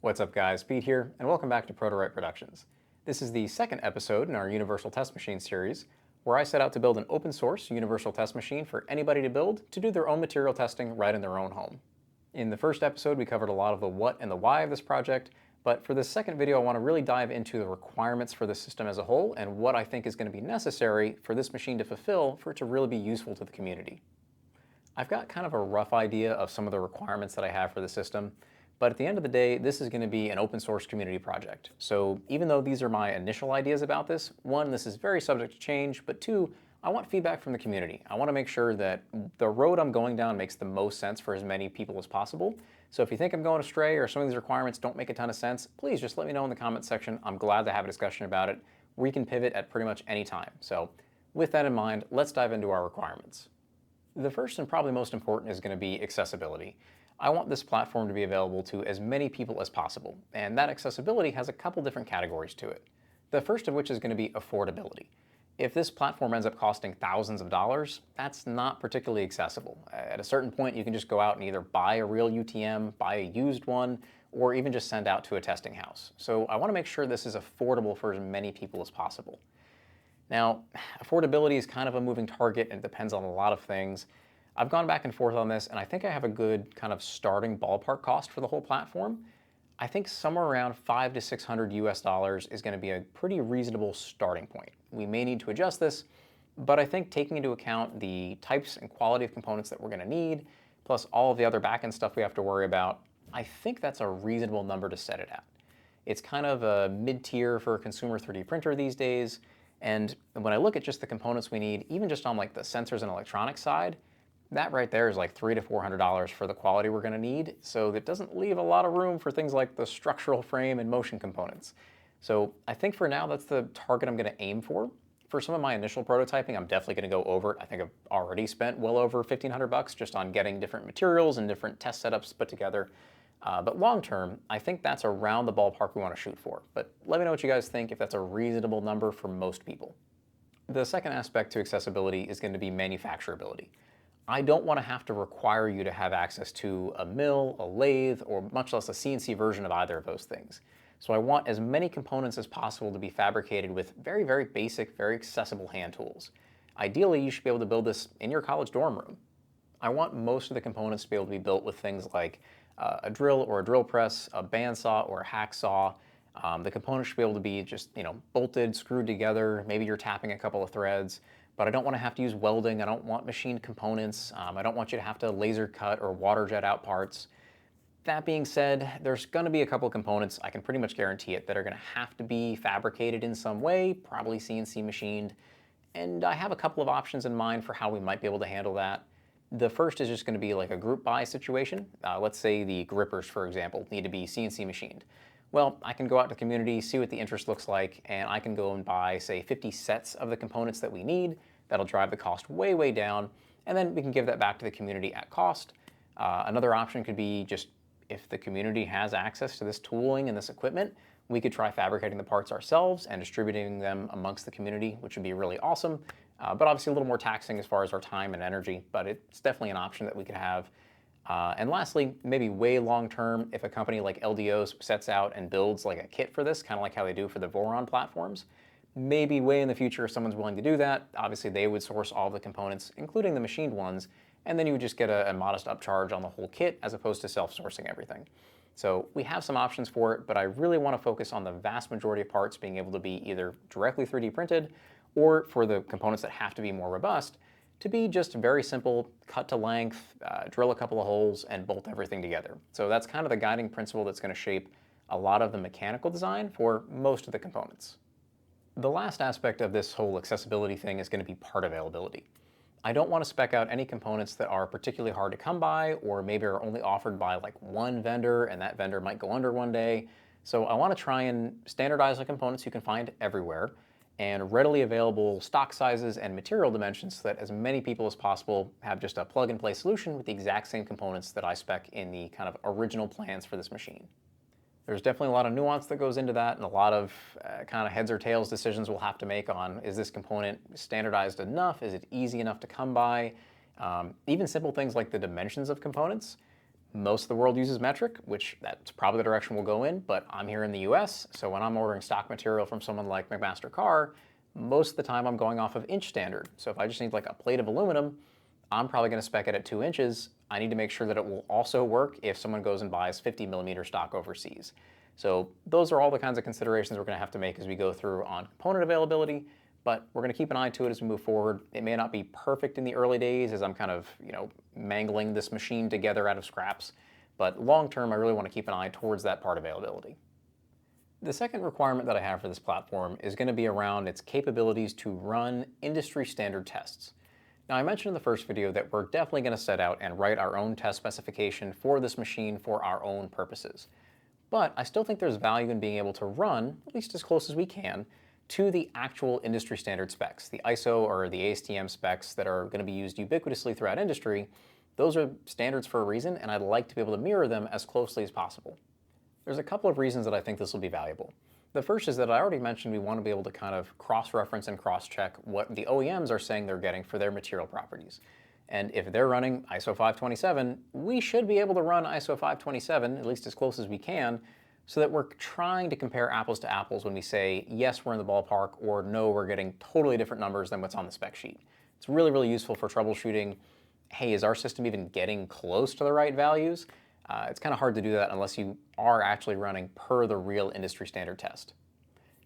What's up guys, Pete here, and welcome back to Proto-Write Productions. This is the second episode in our Universal Test Machine series, where I set out to build an open source universal test machine for anybody to build to do their own material testing right in their own home. In the first episode, we covered a lot of the what and the why of this project, but for this second video, I want to really dive into the requirements for the system as a whole and what I think is going to be necessary for this machine to fulfill for it to really be useful to the community. I've got kind of a rough idea of some of the requirements that I have for the system, but at the end of the day, this is going to be an open source community project. So even though these are my initial ideas about this, one, this is very subject to change, but two, I want feedback from the community. I want to make sure that the road I'm going down makes the most sense for as many people as possible. So if you think I'm going astray or some of these requirements don't make a ton of sense, please just let me know in the comments section. I'm glad to have a discussion about it. We can pivot at pretty much any time. So with that in mind, let's dive into our requirements. The first and probably most important is going to be accessibility. I want this platform to be available to as many people as possible, and that accessibility has a couple different categories to it. The first of which is going to be affordability. If this platform ends up costing thousands of dollars, that's not particularly accessible. At a certain point, you can just go out and either buy a real UTM, buy a used one, or even just send out to a testing house. So I want to make sure this is affordable for as many people as possible. Now, affordability is kind of a moving target and it depends on a lot of things. I've gone back and forth on this, and I think I have a good kind of starting ballpark cost for the whole platform. I think somewhere around $500 to $600 US is going to be a pretty reasonable starting point. We may need to adjust this, but I think taking into account the types and quality of components that we're going to need, plus all of the other back-end stuff we have to worry about, I think that's a reasonable number to set it at. It's kind of a mid-tier for a consumer 3D printer these days, and when I look at just the components we need, even just on like the sensors and electronics side, that right there is like $300 to $400 for the quality we're going to need, so that doesn't leave a lot of room for things like the structural frame and motion components. So I think for now that's the target I'm going to aim for. For some of my initial prototyping, I'm definitely going to go over it. I think I've already spent well over $1,500 just on getting different materials and different test setups put together. But long term, I think that's around the ballpark we want to shoot for. But let me know what you guys think, if that's a reasonable number for most people. The second aspect to accessibility is going to be manufacturability. I don't want to have to require you to have access to a mill, a lathe, or much less a CNC version of either of those things. So I want as many components as possible to be fabricated with very, very basic, very accessible hand tools. Ideally, you should be able to build this in your college dorm room. I want most of the components to be able to be built with things like a drill or a drill press, a bandsaw or a hacksaw. The components should be able to be just, bolted, screwed together. Maybe you're tapping a couple of threads. But I don't want to have to use welding. I don't want machined components. I don't want you to have to laser cut or water jet out parts. That being said, there's going to be a couple of components, I can pretty much guarantee it, that are going to have to be fabricated in some way, probably CNC machined. And I have a couple of options in mind for how we might be able to handle that. The first is just going to be like a group buy situation. Let's say the grippers, for example, need to be CNC machined. Well, I can go out to the community, see what the interest looks like, and I can go and buy, say, 50 sets of the components that we need. That'll drive the cost way, way down, and then we can give that back to the community at cost. Another option could be just if the community has access to this tooling and this equipment, we could try fabricating the parts ourselves and distributing them amongst the community, which would be really awesome, but obviously a little more taxing as far as our time and energy, but it's definitely an option that we could have. And lastly, maybe way long term, if a company like LDO sets out and builds like a kit for this, kind of like how they do for the Voron platforms, maybe way in the future if someone's willing to do that, obviously they would source all the components, including the machined ones, and then you would just get a modest upcharge on the whole kit as opposed to self-sourcing everything. So we have some options for it, but I really want to focus on the vast majority of parts being able to be either directly 3D printed or for the components that have to be more robust, to be just very simple, cut to length, drill a couple of holes, and bolt everything together. So that's kind of the guiding principle that's going to shape a lot of the mechanical design for most of the components. The last aspect of this whole accessibility thing is going to be part availability. I don't want to spec out any components that are particularly hard to come by, or maybe are only offered by like one vendor, and that vendor might go under one day. So I want to try and standardize the components you can find everywhere, and readily available stock sizes and material dimensions so that as many people as possible have just a plug-and-play solution with the exact same components that I spec in the kind of original plans for this machine. There's definitely a lot of nuance that goes into that, and a lot of kind of heads or tails decisions we'll have to make on, is this component standardized enough? Is it easy enough to come by? Even simple things like the dimensions of components. Most of the world uses metric, which that's probably the direction we'll go in, but I'm here in the US, so when I'm ordering stock material from someone like McMaster Carr, most of the time I'm going off of inch standard. So if I just need like a plate of aluminum, I'm probably going to spec it at 2 inches. I need to make sure that it will also work if someone goes and buys 50 millimeter stock overseas. So those are all the kinds of considerations we're going to have to make as we go through on component availability, but we're going to keep an eye to it as we move forward. It may not be perfect in the early days as I'm kind of, mangling this machine together out of scraps, but long term I really want to keep an eye towards that part availability. The second requirement that I have for this platform is going to be around its capabilities to run industry standard tests. Now, I mentioned in the first video that we're definitely going to set out and write our own test specification for this machine for our own purposes. But I still think there's value in being able to run, at least as close as we can, to the actual industry standard specs, the ISO or the ASTM specs that are going to be used ubiquitously throughout industry. Those are standards for a reason, and I'd like to be able to mirror them as closely as possible. There's a couple of reasons that I think this will be valuable. The first is that I already mentioned we want to be able to kind of cross-reference and cross-check what the OEMs are saying they're getting for their material properties. And if they're running ISO 527, we should be able to run ISO 527, at least as close as we can, so that we're trying to compare apples to apples when we say, yes, we're in the ballpark, or no, we're getting totally different numbers than what's on the spec sheet. It's really, really useful for troubleshooting. Hey, is our system even getting close to the right values? It's kind of hard to do that unless you are actually running per the real industry standard test.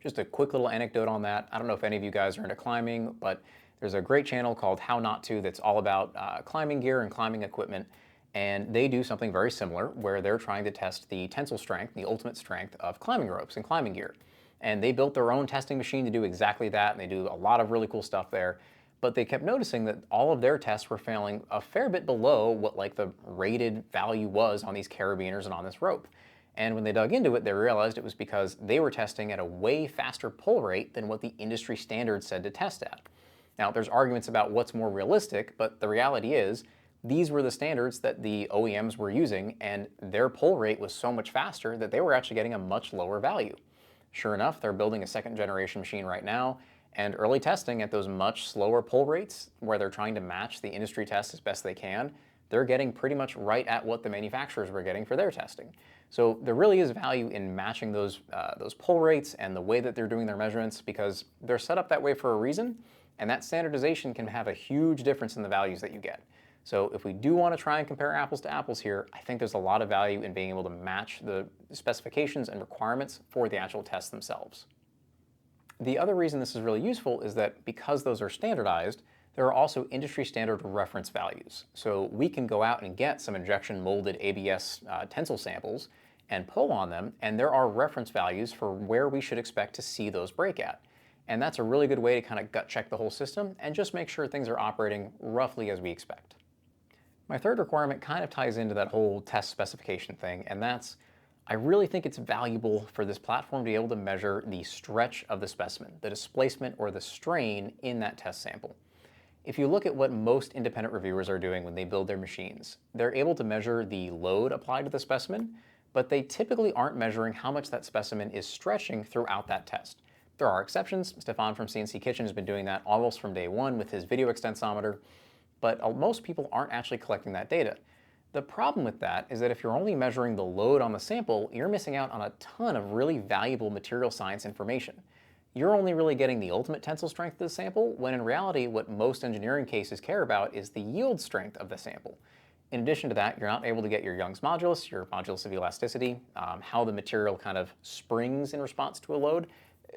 Just a quick little anecdote on that. I don't know if any of you guys are into climbing, but there's a great channel called How Not To that's all about climbing gear and climbing equipment. And they do something very similar where they're trying to test the tensile strength, the ultimate strength of climbing ropes and climbing gear. And they built their own testing machine to do exactly that, and they do a lot of really cool stuff there. But they kept noticing that all of their tests were failing a fair bit below what like the rated value was on these carabiners and on this rope. And when they dug into it, they realized it was because they were testing at a way faster pull rate than what the industry standard said to test at. Now, there's arguments about what's more realistic, but the reality is these were the standards that the OEMs were using, and their pull rate was so much faster that they were actually getting a much lower value. Sure enough, they're building a second generation machine right now, and early testing at those much slower pull rates, where they're trying to match the industry test as best they can, they're getting pretty much right at what the manufacturers were getting for their testing. So there really is value in matching those pull rates and the way that they're doing their measurements, because they're set up that way for a reason, and that standardization can have a huge difference in the values that you get. So if we do want to try and compare apples to apples here, I think there's a lot of value in being able to match the specifications and requirements for the actual tests themselves. The other reason this is really useful is that because those are standardized, there are also industry standard reference values. So we can go out and get some injection molded ABS tensile samples and pull on them, and there are reference values for where we should expect to see those break at. And that's a really good way to kind of gut check the whole system and just make sure things are operating roughly as we expect. My third requirement kind of ties into that whole test specification thing, and that's I really think it's valuable for this platform to be able to measure the stretch of the specimen, the displacement or the strain in that test sample. If you look at what most independent reviewers are doing when they build their machines, they're able to measure the load applied to the specimen, but they typically aren't measuring how much that specimen is stretching throughout that test. There are exceptions. Stefan from CNC Kitchen has been doing that almost from day one with his video extensometer, but most people aren't actually collecting that data. The problem with that is that if you're only measuring the load on the sample, you're missing out on a ton of really valuable material science information. You're only really getting the ultimate tensile strength of the sample, when in reality what most engineering cases care about is the yield strength of the sample. In addition to that, you're not able to get your Young's modulus, your modulus of elasticity, how the material kind of springs in response to a load.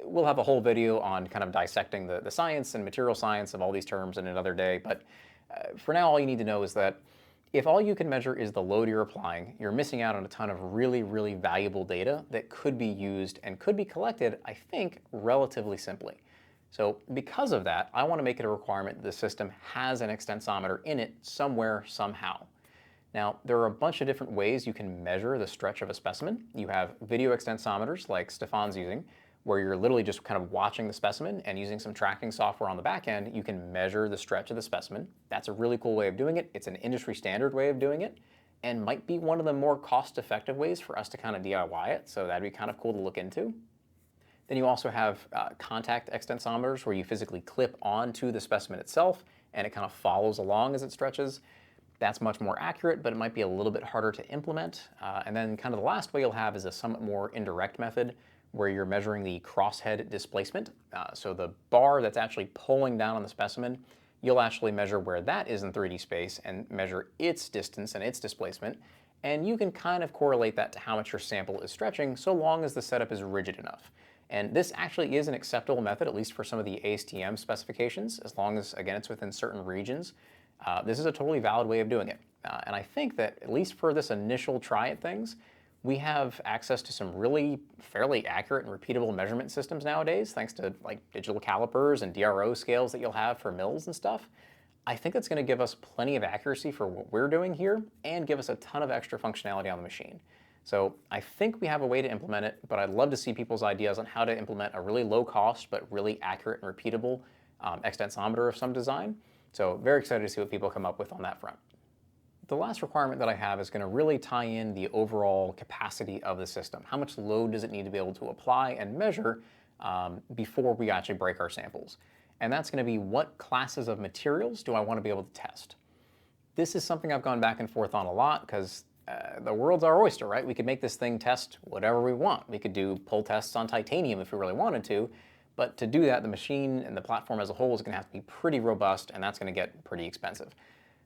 We'll have a whole video on kind of dissecting the science and material science of all these terms in another day, but for now all you need to know is that if all you can measure is the load you're applying, you're missing out on a ton of really, really valuable data that could be used and could be collected, I think, relatively simply. So because of that, I want to make it a requirement that the system has an extensometer in it somewhere, somehow. Now, there are a bunch of different ways you can measure the stretch of a specimen. You have video extensometers like Stefan's using, where you're literally just kind of watching the specimen and using some tracking software on the back end, you can measure the stretch of the specimen. That's a really cool way of doing it. It's an industry standard way of doing it and might be one of the more cost-effective ways for us to kind of DIY it, so that'd be kind of cool to look into. Then you also have contact extensometers where you physically clip onto the specimen itself and it kind of follows along as it stretches. That's much more accurate, but it might be a little bit harder to implement. And then kind of the last way you'll have is a somewhat more indirect method where you're measuring the crosshead displacement. So the bar that's actually pulling down on the specimen, you'll actually measure where that is in 3D space and measure its distance and its displacement. And you can kind of correlate that to how much your sample is stretching so long as the setup is rigid enough. And this actually is an acceptable method, at least for some of the ASTM specifications, as long as, again, it's within certain regions. This is a totally valid way of doing it. And I think that, at least for this initial try at things, we have access to some really fairly accurate and repeatable measurement systems nowadays, thanks to like digital calipers and DRO scales that you'll have for mills and stuff. I think that's going to give us plenty of accuracy for what we're doing here and give us a ton of extra functionality on the machine. So I think we have a way to implement it, but I'd love to see people's ideas on how to implement a really low cost but really accurate and repeatable extensometer of some design. So very excited to see what people come up with on that front. The last requirement that I have is going to really tie in the overall capacity of the system. How much load does it need to be able to apply and measure before we actually break our samples? And that's going to be, what classes of materials do I want to be able to test? This is something I've gone back and forth on a lot because the world's our oyster, right? We could make this thing test whatever we want. We could do pull tests on titanium if we really wanted to, but to do that, the machine and the platform as a whole is going to have to be pretty robust, and that's going to get pretty expensive.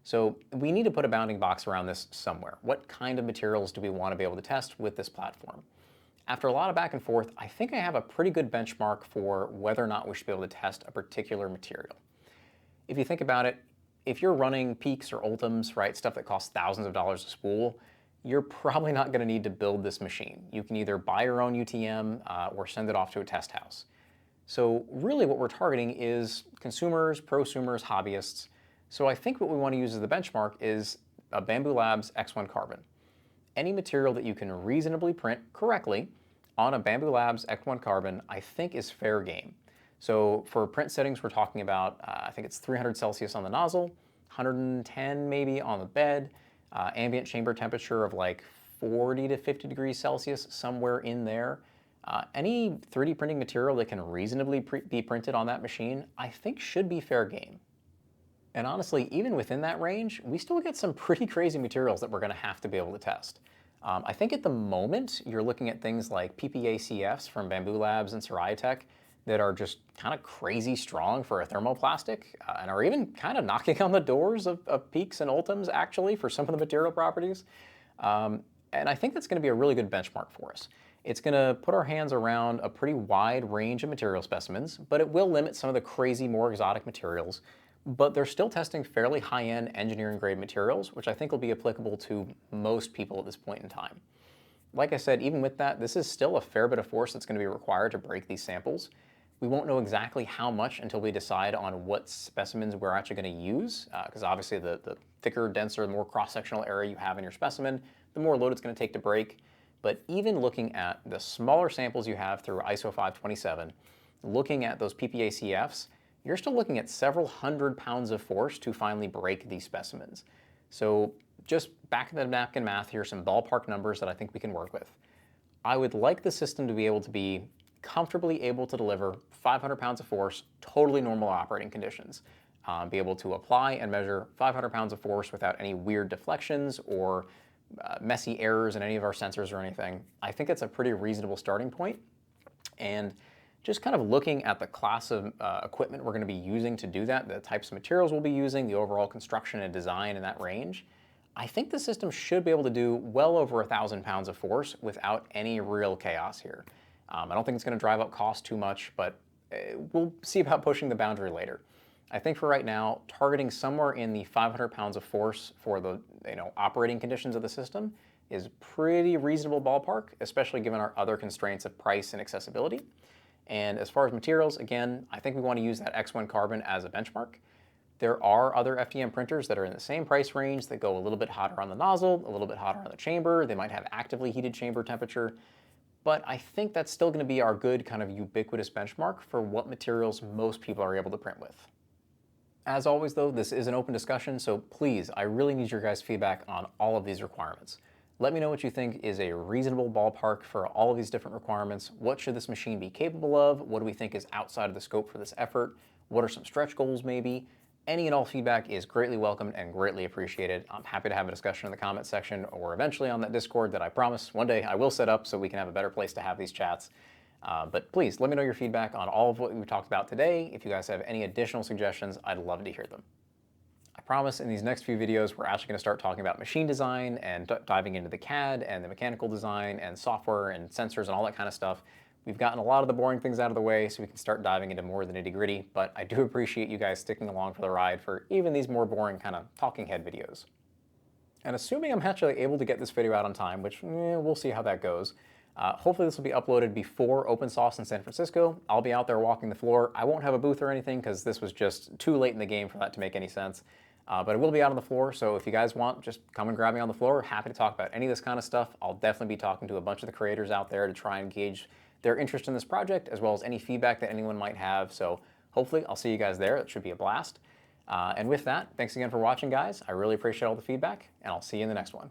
So we need to put a bounding box around this somewhere. What kind of materials do we want to be able to test with this platform? After a lot of back and forth, I think I have a pretty good benchmark for whether or not we should be able to test a particular material. If you think about it, if you're running peaks or ultims, right, stuff that costs thousands of dollars a spool, you're probably not going to need to build this machine. You can either buy your own UTM or send it off to a test house. So really what we're targeting is consumers, prosumers, hobbyists. So I think what we want to use as the benchmark is a Bambu Labs X1 carbon. Any material that you can reasonably print correctly on a Bambu Labs X1 carbon, I think is fair game. So for print settings, we're talking about, I think it's 300 Celsius on the nozzle, 110 maybe on the bed, ambient chamber temperature of like 40 to 50 degrees Celsius, somewhere in there. Any 3D printing material that can reasonably be printed on that machine, I think should be fair game. And honestly, even within that range, we still get some pretty crazy materials that we're going to have to be able to test. I think at the moment, you're looking at things like PPACFs from Bambu Labs and Sariatech that are just kind of crazy strong for a thermoplastic and are even kind of knocking on the doors of peaks and ultims, actually, for some of the material properties. And I think that's going to be a really good benchmark for us. It's going to put our hands around a pretty wide range of material specimens, but it will limit some of the crazy, more exotic materials. But they're still testing fairly high-end engineering-grade materials, which I think will be applicable to most people at this point in time. Like I said, even with that, this is still a fair bit of force that's going to be required to break these samples. We won't know exactly how much until we decide on what specimens we're actually going to use, because obviously the thicker, denser, the more cross-sectional area you have in your specimen, the more load it's going to take to break. But even looking at the smaller samples you have through ISO 527, looking at those PPACFs, you're still looking at several hundred pounds of force to finally break these specimens. So just back of the napkin math here, some ballpark numbers that I think we can work with. I would like the system to be able to be comfortably able to deliver 500 pounds of force, totally normal operating conditions. Be able to apply and measure 500 pounds of force without any weird deflections or messy errors in any of our sensors or anything. I think that's a pretty reasonable starting point. And just kind of looking at the class of equipment we're going to be using to do that, the types of materials we'll be using, the overall construction and design in that range, I think the system should be able to do well over 1,000 pounds of force without any real chaos here. I don't think it's going to drive up cost too much, but we'll see about pushing the boundary later. I think for right now, targeting somewhere in the 500 pounds of force for the operating conditions of the system is pretty reasonable ballpark, especially given our other constraints of price and accessibility. And as far as materials, again, I think we want to use that X1 carbon as a benchmark. There are other FDM printers that are in the same price range that go a little bit hotter on the nozzle, a little bit hotter on the chamber. They might have actively heated chamber temperature. But I think that's still going to be our good kind of ubiquitous benchmark for what materials most people are able to print with. As always, though, this is an open discussion, so please, I really need your guys' feedback on all of these requirements. Let me know what you think is a reasonable ballpark for all of these different requirements. What should this machine be capable of? What do we think is outside of the scope for this effort? What are some stretch goals maybe? Any and all feedback is greatly welcomed and greatly appreciated. I'm happy to have a discussion in the comments section or eventually on that Discord that I promise one day I will set up so we can have a better place to have these chats. But please let me know your feedback on all of what we talked about today. If you guys have any additional suggestions, I'd love to hear them. I promise in these next few videos, we're actually going to start talking about machine design and diving into the CAD and the mechanical design and software and sensors and all that kind of stuff. We've gotten a lot of the boring things out of the way so we can start diving into more of the nitty-gritty, but I do appreciate you guys sticking along for the ride for even these more boring kind of talking head videos. And assuming I'm actually able to get this video out on time, which we'll see how that goes, hopefully this will be uploaded before Open Sauce in San Francisco. I'll be out there walking the floor. I won't have a booth or anything because this was just too late in the game for that to make any sense. But I will be out on the floor, so if you guys want, just come and grab me on the floor. Happy to talk about any of this kind of stuff. I'll definitely be talking to a bunch of the creators out there to try and gauge their interest in this project, as well as any feedback that anyone might have. So hopefully I'll see you guys there. It should be a blast. And with that, thanks again for watching, guys. I really appreciate all the feedback, and I'll see you in the next one.